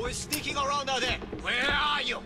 We're sneaking around out there. Where are you?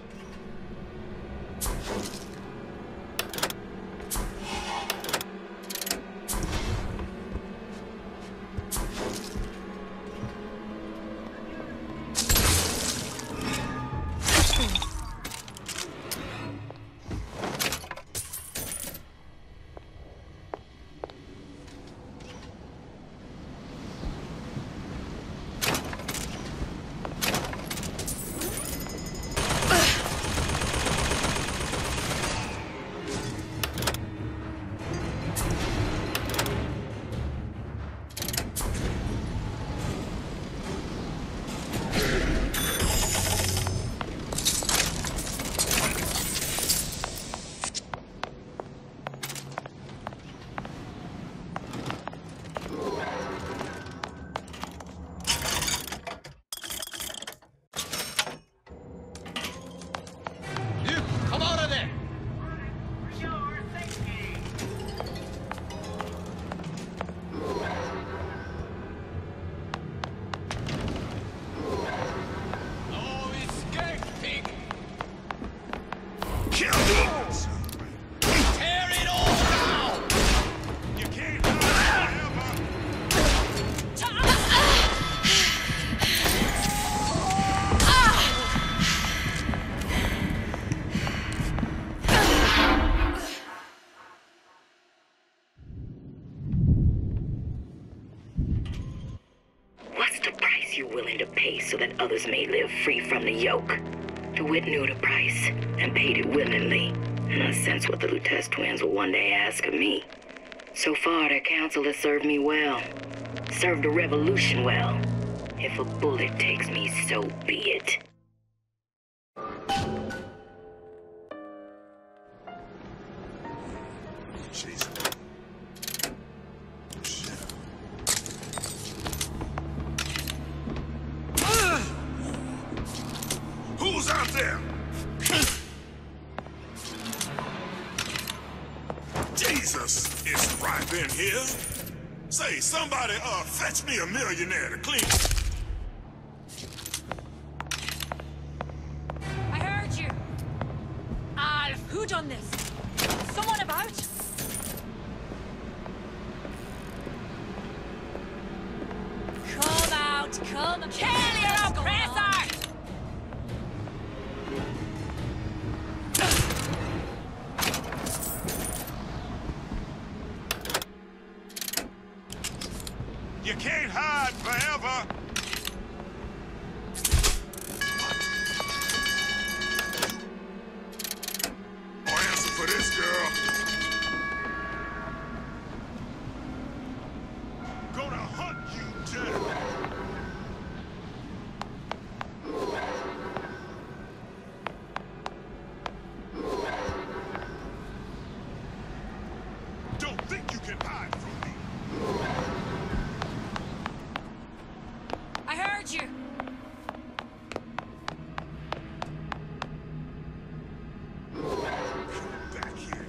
So that others may live free from the yoke. DeWitt knew the price and paid it willingly, and I sense what the Lutez twins will one day ask of me. So far, their counsel has served me well. Served the revolution well. If a bullet takes me, so be it. Jesus. Who's out there? Jesus, it's ripe in here. Say, somebody, fetch me a millionaire to clean. I heard you. Alf, who done this? Someone about? Come out, come. Kill your oppressor! You can't hide forever. No answer for this, girl. Gonna hunt you down. Don't think you can hide from me. I heard you. Come back here.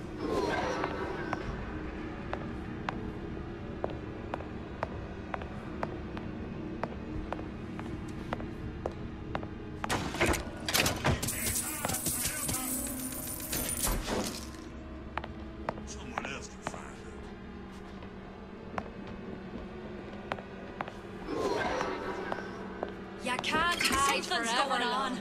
Someone else can find her. You can't hide. Something's going on.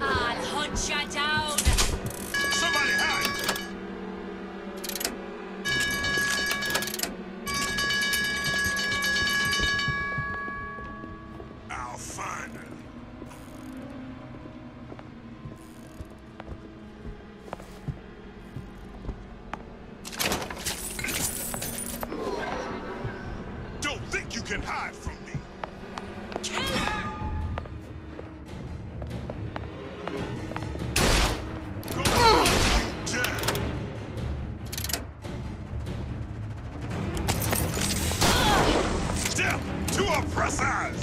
I'll hunt you down. Somebody hide! I'll find her. Don't think you can hide from me. Kill her! Go on, you down. Step to oppressors!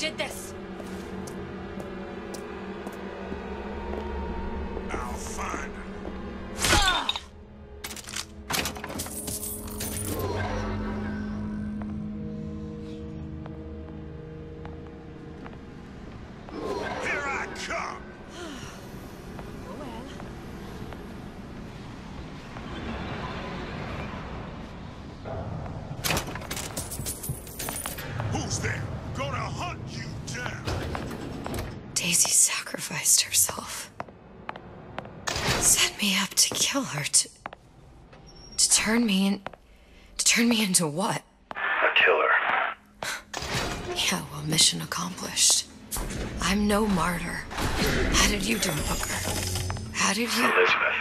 did this? I'll find him. Ah! Here I come. Oh well. Who's there? Gonna hunt you down. Daisy sacrificed herself. Set me up to kill her, to turn me into what? A killer. Yeah, well, mission accomplished. I'm no martyr. How did you do, Booker? How did you? Elizabeth,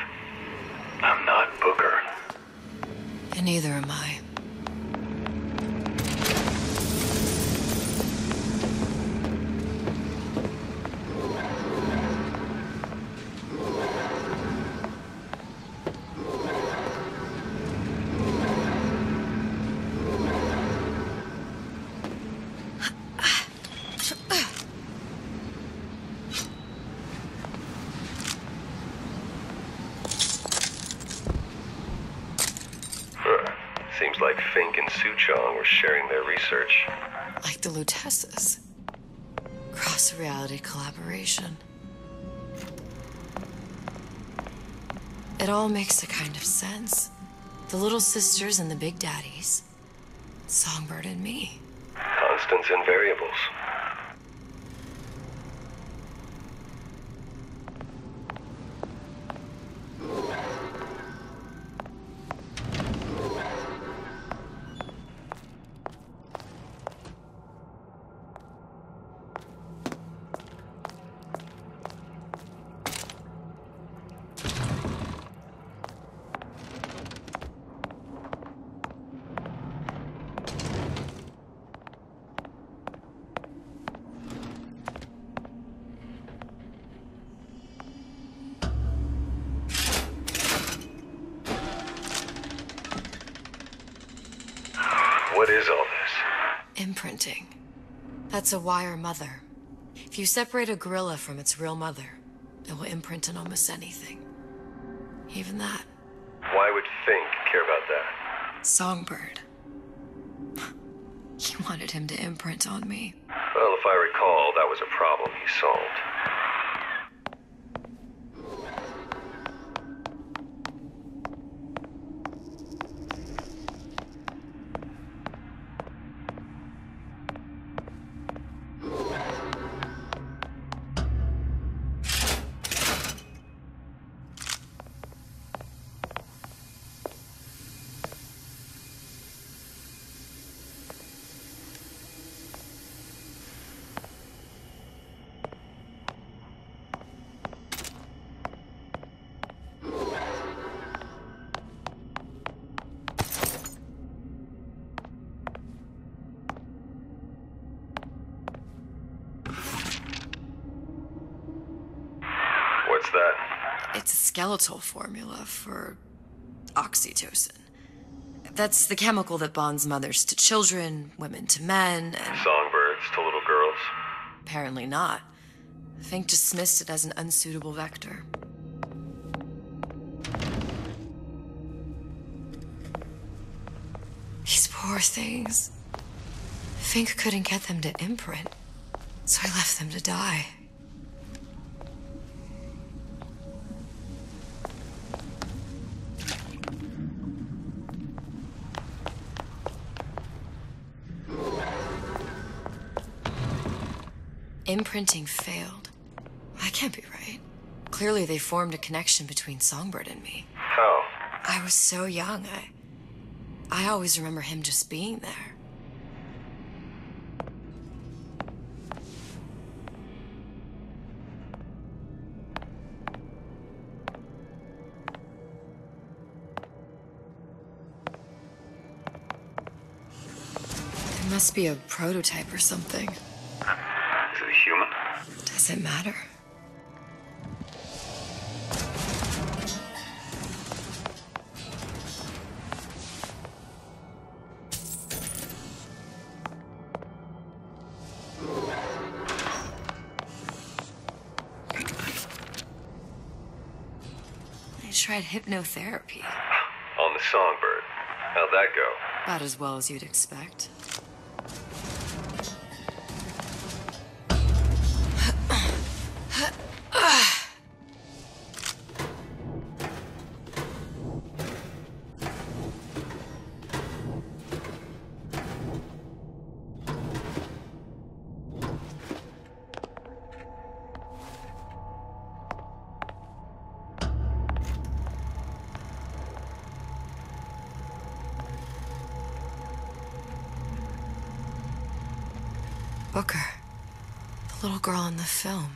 I'm not Booker. And neither am I. Seems like Fink and Suchong were sharing their research. Like the Lutesses. Cross-reality collaboration. It all makes a kind of sense. The little sisters and the big daddies. Songbird and me. Constants and variables. What is all this? Imprinting. That's a wire mother. If you separate a gorilla from its real mother, it will imprint on almost anything. Even that. Why would Fink care about that? Songbird. He wanted him to imprint on me. Well, if I recall, that was a problem he solved. What's that? It's a skeletal formula for oxytocin. That's the chemical that bonds mothers to children, women to men, and... Songbirds to little girls? Apparently not. Fink dismissed it as an unsuitable vector. These poor things. Fink couldn't get them to imprint, so I left them to die. Imprinting failed. That can't be right. Clearly they formed a connection between Songbird and me. How? I was so young, I always remember him just being there. There must be a prototype or something. Is it a human? Does it matter? tried hypnotherapy. On the Songbird. How'd that go? About as well as you'd expect. Booker. The little girl in the film.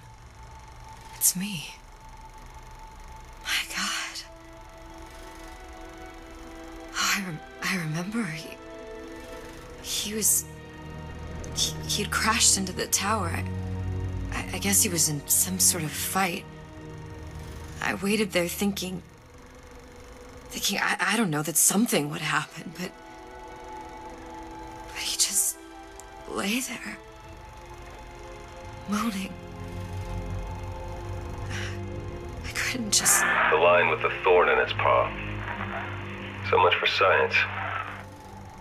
It's me. My God. Oh, I remember he'd crashed into the tower. I guess he was in some sort of fight. I waited there thinking I don't know, that something would happen, but he just lay there. Moaning. I couldn't just... The lion with the thorn in its paw. So much for science.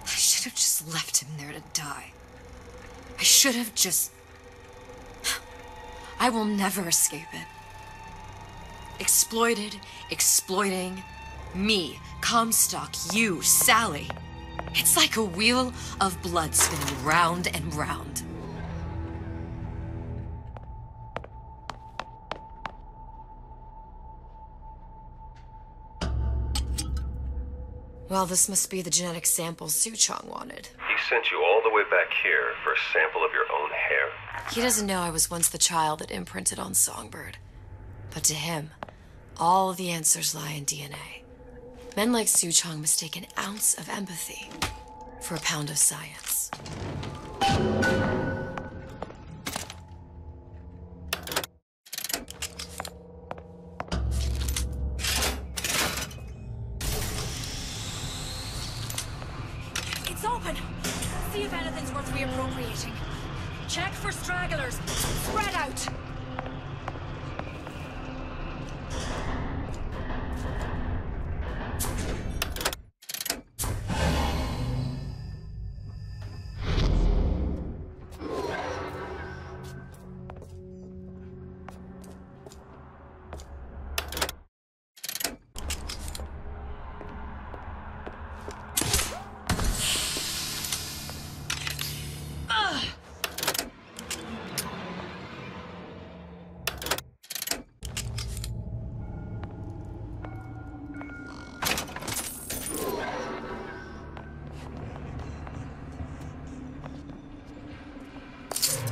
I should have just left him there to die. I should have just... I will never escape it. Exploited, exploiting, me, Comstock, you, Sally. It's like a wheel of blood spinning round and round. Well, this must be the genetic sample Suchong wanted. He sent you all the way back here for a sample of your own hair? He doesn't know I was once the child that imprinted on Songbird. But to him, all of the answers lie in DNA. Men like Suchong mistake an ounce of empathy for a pound of science. It's open. See if anything's worth reappropriating. Check for stragglers. Spread out.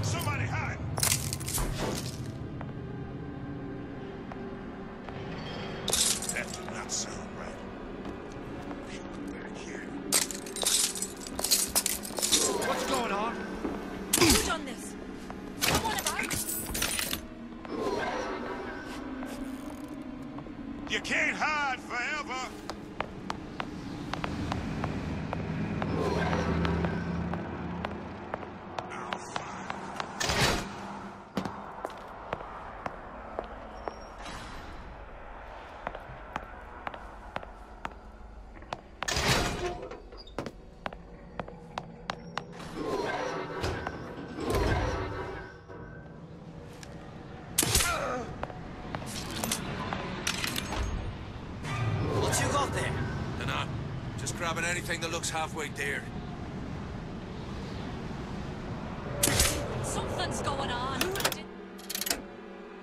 Somebody hide! That did not sound right. People back here. What's going on? Who's done this? Someone about? You can't hide forever! I'll find What you got there? Dunno. Just grabbing anything that looks halfway there. Something's going on. Who did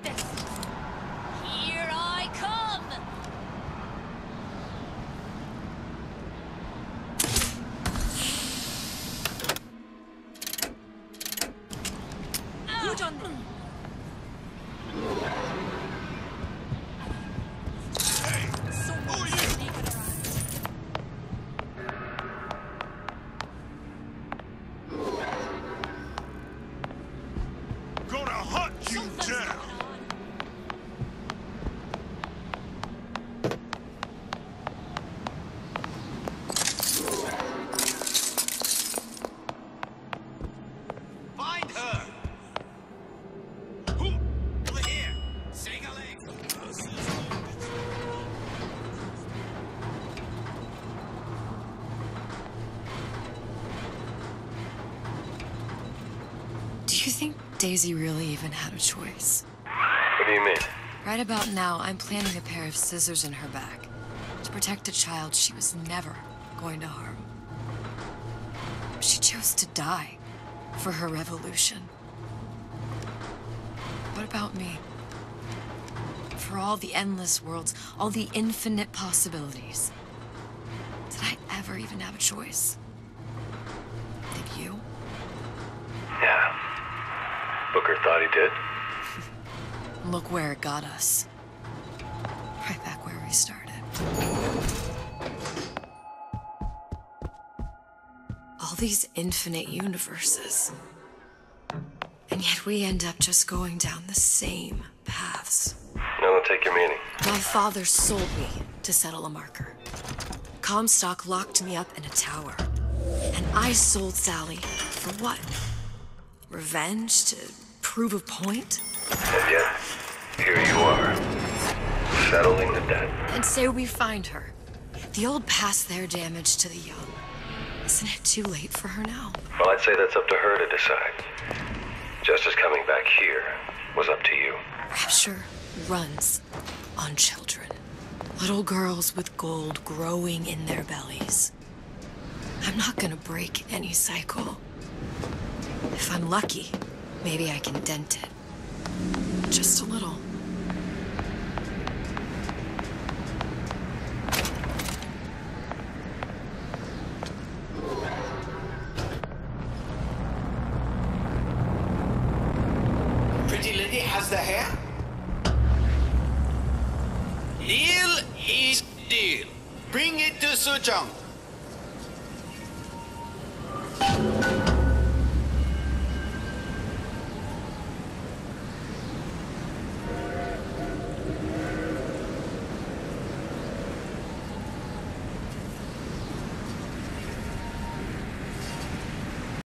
this? Here I come. Who done this? Someone's sneaking around. Gonna you think Daisy really even had a choice? What do you mean? Right about now, I'm planting a pair of scissors in her back to protect a child she was never going to harm. She chose to die for her revolution. What about me? For all the endless worlds, all the infinite possibilities. Did I ever even have a choice? Did you? Yeah. Booker thought he did. Look where it got us. Right back where we started. All these infinite universes. And yet we end up just going down the same paths. I don't take your meaning. My father sold me to settle a marker. Comstock locked me up in a tower. And I sold Sally for what? Revenge? To prove a point? And yet, here you are, settling the debt. And say we find her. The old past their damage to the young. Isn't it too late for her now? Well, I'd say that's up to her to decide. Justice coming back here was up to you. Rapture runs on children. Little girls with gold growing in their bellies. I'm not gonna break any cycle. If I'm lucky, maybe I can dent it. Just a little. Pretty lady has the hair? Deal is deal. Bring it to Suchong.